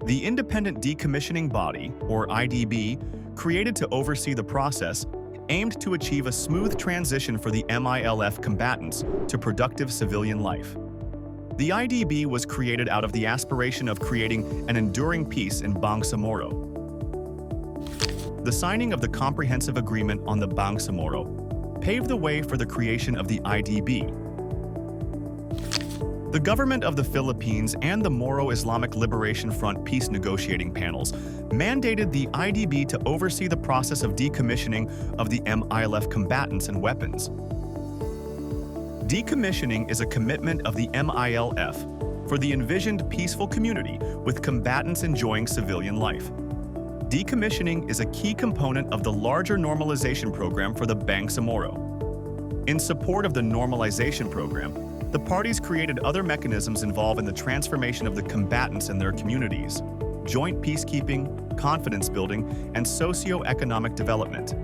The Independent Decommissioning Body, or IDB, created to oversee the process, aimed to achieve a smooth transition for the MILF combatants to productive civilian life. The IDB was created out of the aspiration of creating an enduring peace in Bangsamoro. The signing of the Comprehensive Agreement on the Bangsamoro paved the way for the creation of the IDB. The government of the Philippines and the Moro Islamic Liberation Front peace negotiating panels mandated the IDB to oversee the process of decommissioning of the MILF combatants and weapons. Decommissioning is a commitment of the MILF for the envisioned peaceful community with combatants enjoying civilian life. Decommissioning is a key component of the larger normalization program for the Bangsamoro. In support of the normalization program, the parties created other mechanisms involved in the transformation of the combatants and their communities, joint peacekeeping, confidence building, and socio-economic development.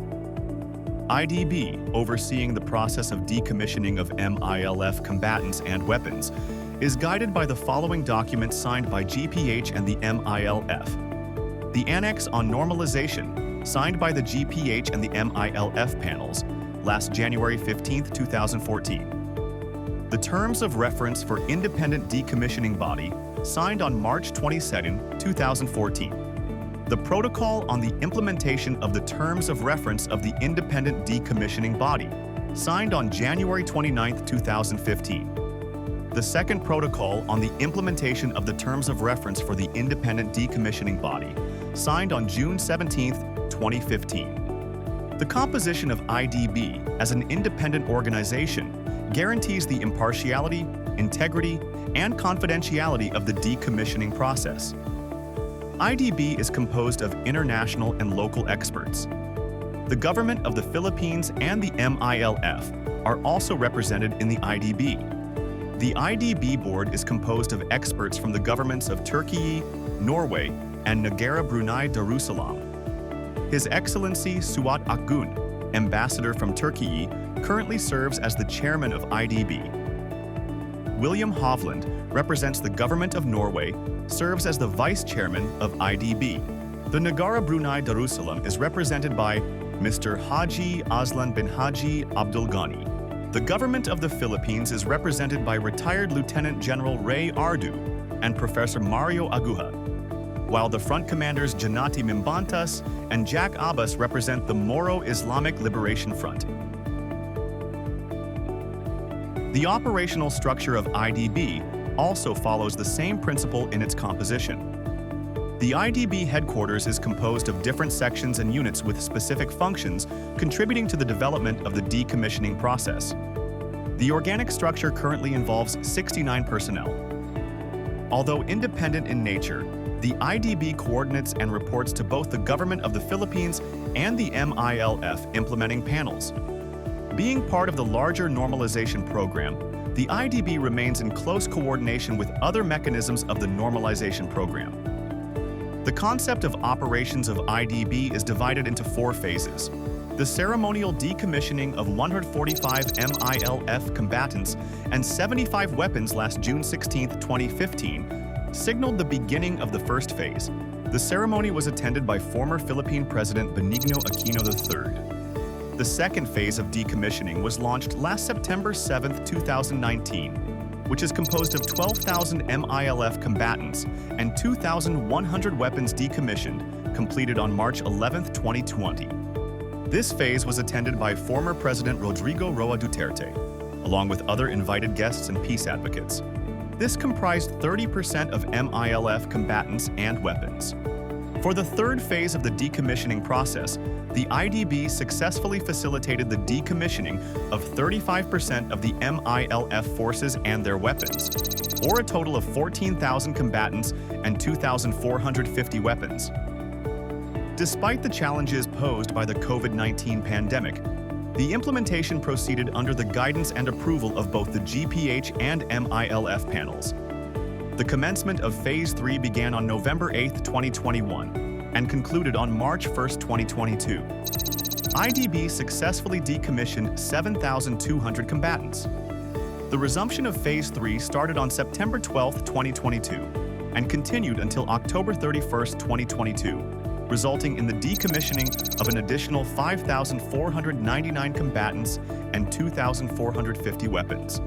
IDB, overseeing the process of decommissioning of MILF combatants and weapons, is guided by the following documents signed by GPH and the MILF. The Annex on Normalization, signed by the GPH and the MILF panels, last January 15, 2014. The Terms of Reference for Independent Decommissioning Body, signed on March 22, 2014. The Protocol on the Implementation of the Terms of Reference of the Independent Decommissioning Body, signed on January 29, 2015. The Second Protocol on the Implementation of the Terms of Reference for the Independent Decommissioning Body, signed on June 17, 2015. The composition of IDB as an independent organization guarantees the impartiality, integrity, and confidentiality of the decommissioning process. IDB is composed of international and local experts. The government of the Philippines and the MILF are also represented in the IDB. The IDB board is composed of experts from the governments of Turkey, Norway, and Negara Brunei Darussalam. His Excellency Suat Akgun, ambassador from Turkey, currently serves as the chairman of IDB. William Hovland represents the government of Norway, serves as the vice chairman of IDB. The Negara Brunei Darussalam is represented by Mr. Haji Aslan bin Haji Abdul Ghani. The government of the Philippines is represented by retired Lieutenant General Ray Ardu and Professor Mario Aguja, while the front commanders Janati Mimbantas and Jack Abbas represent the Moro Islamic Liberation Front. The operational structure of IDB also follows the same principle in its composition. The IDB headquarters is composed of different sections and units with specific functions contributing to the development of the decommissioning process. The organic structure currently involves 69 personnel. Although independent in nature, the IDB coordinates and reports to both the government of the Philippines and the MILF implementing panels. Being part of the larger normalization program, the IDB remains in close coordination with other mechanisms of the normalization program. The concept of operations of IDB is divided into 4 phases. The ceremonial decommissioning of 145 MILF combatants and 75 weapons last June 16, 2015, signaled the beginning of the first phase. The ceremony was attended by former Philippine President Benigno Aquino III. The second phase of decommissioning was launched last September 7, 2019, which is composed of 12,000 MILF combatants and 2,100 weapons decommissioned, completed on March 11, 2020. This phase was attended by former President Rodrigo Roa Duterte, along with other invited guests and peace advocates. This comprised 30% of MILF combatants and weapons. For the third phase of the decommissioning process, the IDB successfully facilitated the decommissioning of 35% of the MILF forces and their weapons, or a total of 14,000 combatants and 2,450 weapons. Despite the challenges posed by the COVID-19 pandemic, the implementation proceeded under the guidance and approval of both the GPH and MILF panels. The commencement of Phase 3 began on November 8, 2021, and concluded on March 1, 2022. IDB successfully decommissioned 7,200 combatants. The resumption of Phase 3 started on September 12, 2022. and continued until October 31, 2022, resulting in the decommissioning of an additional 5,499 combatants and 2,450 weapons.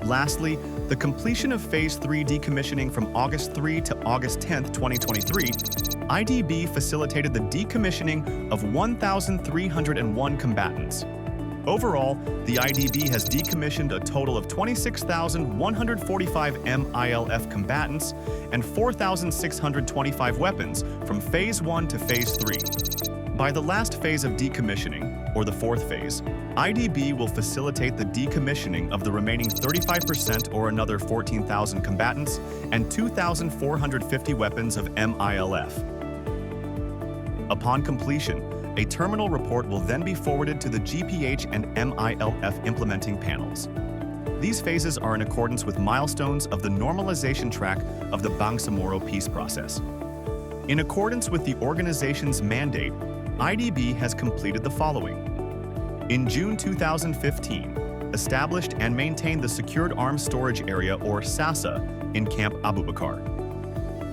Lastly, the completion of Phase 3 decommissioning from August 3 to August 10, 2023, IDB facilitated the decommissioning of 1,301 combatants. Overall, the IDB has decommissioned a total of 26,145 MILF combatants and 4,625 weapons from Phase 1 to Phase 3. By the last phase of decommissioning, or the fourth phase, IDB will facilitate the decommissioning of the remaining 35% or another 14,000 combatants and 2,450 weapons of MILF. Upon completion, a terminal report will then be forwarded to the GPH and MILF implementing panels. These phases are in accordance with milestones of the normalization track of the Bangsamoro peace process. In accordance with the organization's mandate, IDB has completed the following. In June 2015, established and maintained the Secured Arms Storage Area, or SASA, in Camp Abubakar.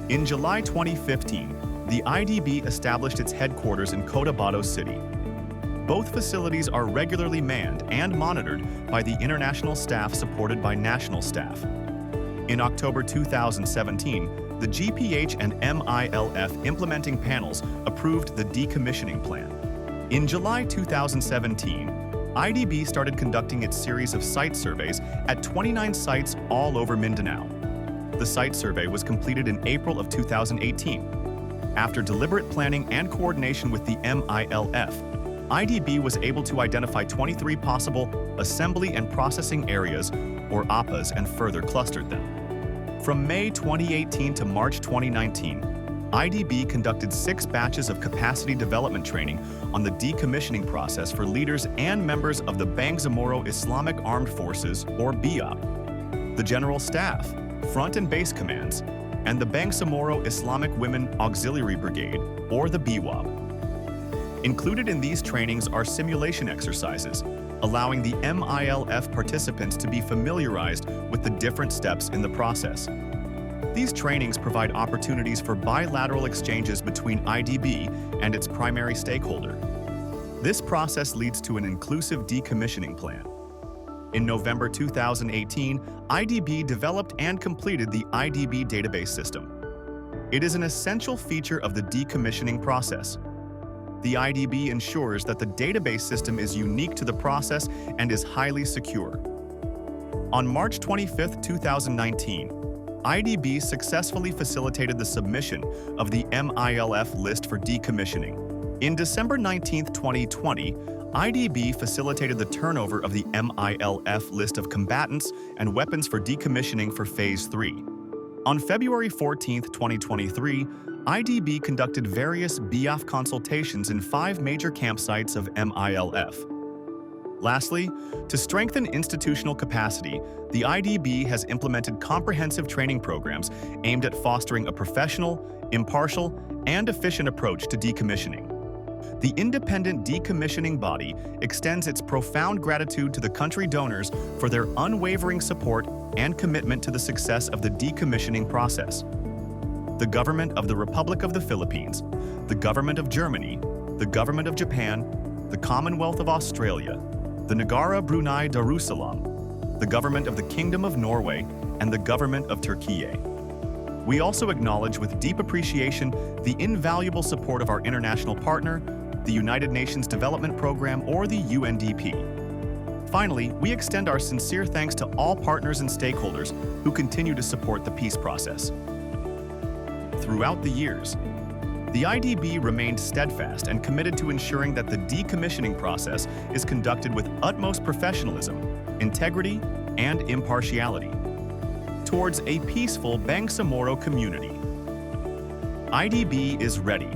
In July 2015, the IDB established its headquarters in Cotabato City. Both facilities are regularly manned and monitored by the international staff supported by national staff. In October 2017, the GPH and MILF implementing panels approved the decommissioning plan. In July 2017, IDB started conducting its series of site surveys at 29 sites all over Mindanao. The site survey was completed in April of 2018. After deliberate planning and coordination with the MILF, IDB was able to identify 23 possible assembly and processing areas, or APAs, and further clustered them. From May 2018 to March 2019, IDB conducted 6 batches of capacity development training on the decommissioning process for leaders and members of the Bangsamoro Islamic Armed Forces, or BIAP, the General Staff, Front and Base Commands, and the Bangsamoro Islamic Women Auxiliary Brigade, or the BWAB. Included in these trainings are simulation exercises, allowing the MILF participants to be familiarized with the different steps in the process. These trainings provide opportunities for bilateral exchanges between IDB and its primary stakeholder. This process leads to an inclusive decommissioning plan. In November 2018, IDB developed and completed the IDB database system. It is an essential feature of the decommissioning process. The IDB ensures that the database system is unique to the process and is highly secure. On March 25, 2019, IDB successfully facilitated the submission of the MILF list for decommissioning. In December 19, 2020, IDB facilitated the turnover of the MILF list of combatants and weapons for decommissioning for Phase 3. On February 14, 2023, IDB conducted various BIAF consultations in 5 major campsites of MILF. Lastly, to strengthen institutional capacity, the IDB has implemented comprehensive training programs aimed at fostering a professional, impartial, and efficient approach to decommissioning. The Independent Decommissioning Body extends its profound gratitude to the country donors for their unwavering support and commitment to the success of the decommissioning process. The Government of the Republic of the Philippines, the Government of Germany, the Government of Japan, the Commonwealth of Australia, the Negara Brunei Darussalam, the Government of the Kingdom of Norway, and the Government of Turkey. We also acknowledge with deep appreciation the invaluable support of our international partner, the United Nations Development Program, or the UNDP. Finally, we extend our sincere thanks to all partners and stakeholders who continue to support the peace process. Throughout the years, the IDB remained steadfast and committed to ensuring that the decommissioning process is conducted with utmost professionalism, integrity, and impartiality towards a peaceful Bangsamoro community. IDB is ready